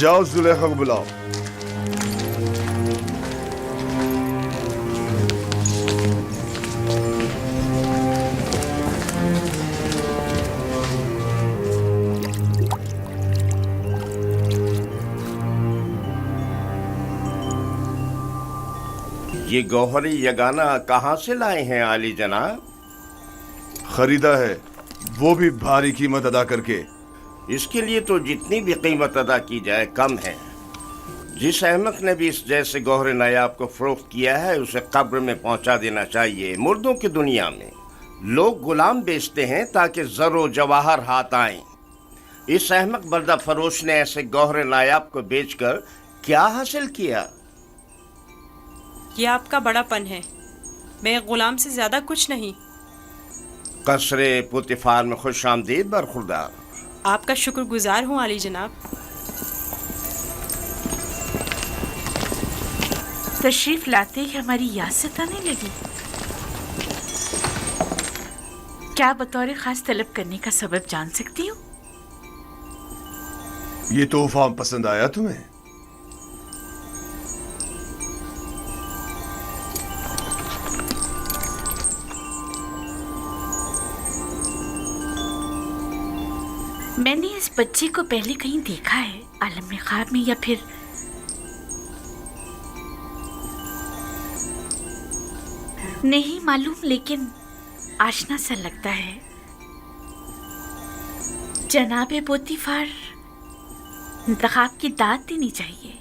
جاؤ زلیخا کو بلاؤ. یہ گوہری یگانہ کہاں سے لائے ہیں عالی جناب؟ خریدا ہے، وہ بھی بھاری قیمت ادا کر کے. اس کے لیے تو جتنی بھی قیمت ادا کی جائے کم ہے. جس احمق نے بھی اس جیسے گوہر نایاب کو فروخت کیا ہے اسے قبر میں پہنچا دینا چاہیے. مردوں کی دنیا میں لوگ غلام بیچتے ہیں تاکہ زر و جواہر ہاتھ آئیں. اس احمق بردہ فروش نے ایسے گوہر نایاب کو بیچ کر کیا حاصل کیا؟ یہ آپ کا بڑا پن ہے، میں غلام سے زیادہ کچھ نہیں. قصر پوتیفار میں خوش آمدید برخوردار. آپ کا شکر گزار ہوں عالی جناب. تشریف لاتے ہی ہماری یاد ستانے لگی. کیا بطور خاص طلب کرنے کا سبب جان سکتی ہوں؟ یہ تحفہ پسند آیا تمہیں؟ میں نے اس بچے کو پہلے کہیں دیکھا ہے، عالم خواب میں یا پھر نہیں معلوم، لیکن آشنا سا لگتا ہے. جناب پوتیفار، انتخاب کی داد دینی چاہیے.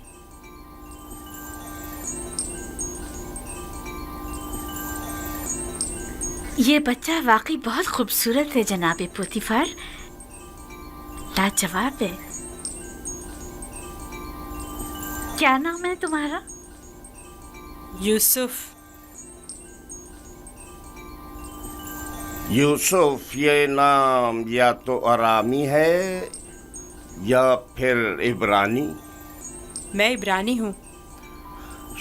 یہ بچہ واقعی بہت خوبصورت ہے جناب پوتیفار، لاجواب ہے. کیا نام ہے تمہارا؟ یوسف. یوسف یہ نام یا تو آرامی ہے یا پھر عبرانی. میں عبرانی ہوں.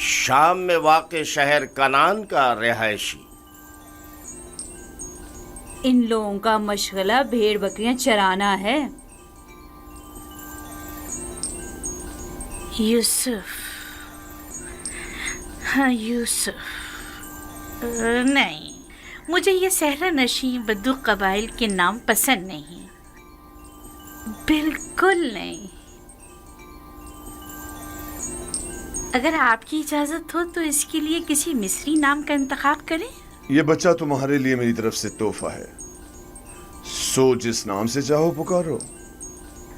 شام میں واقع شہر کنعان کا رہائشی. ان لوگوں کا مشغلہ بھیڑ بکریاں چرانا ہے. یوسف. ہاں یوسف. نہیں، مجھے یہ صحرا نشین بدو قبائل کے نام پسند نہیں، بالکل نہیں. اگر آپ کی اجازت ہو تو اس کے لیے کسی مصری نام کا انتخاب کریں. یہ بچہ تمہارے لیے میری طرف سے تحفہ ہے، سو جس نام سے چاہو پکارو.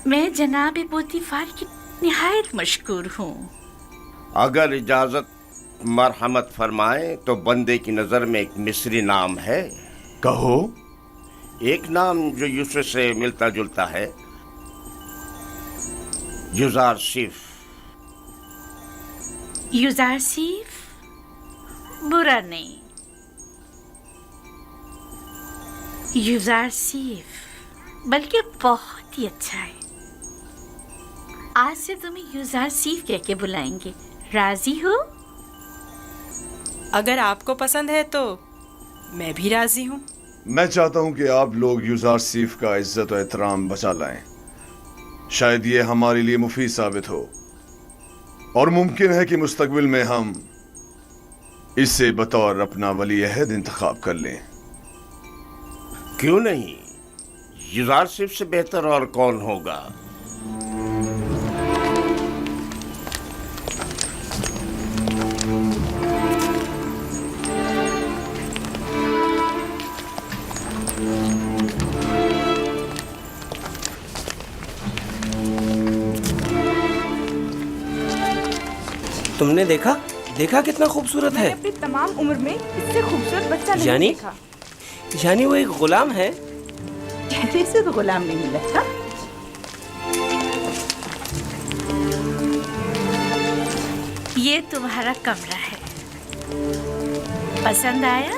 میں جناب پوتیفار کی نہایت مشکور ہوں. اگر اجازت مرحمت فرمائیں تو بندے کی نظر میں ایک مصری نام ہے. کہو. ایک نام جو یوسف سے ملتا جلتا ہے، یوزارسیف. یوزارسیف برا نہیں. یوزارسیف بلکہ بہت ہی اچھا ہے. آج سے تمہیں یوزارسیف کہہ کے بلائیں گے. راضی ہو؟ اگر آپ کو پسند ہے تو میں بھی راضی ہوں. میں چاہتا ہوں کہ آپ لوگ یوزارسیف کا عزت و احترام بچا لائیں. شاید یہ ہمارے لیے مفید ثابت ہو اور ممکن ہے کہ مستقبل میں ہم اسے بطور اپنا ولی عہد انتخاب کر لیں. کیوں نہیں؟ یوزارسیف سے بہتر اور کون ہوگا؟ تم نے دیکھا کتنا خوبصورت ہے. میں اپنی تمام عمر میں اس سے خوبصورت بچہ نہیں دیکھا. یعنی وہ ایک غلام ہے؟ کہتے سے تو غلام نہیں لگتا. یہ تمہارا کمرہ ہے، پسند آیا؟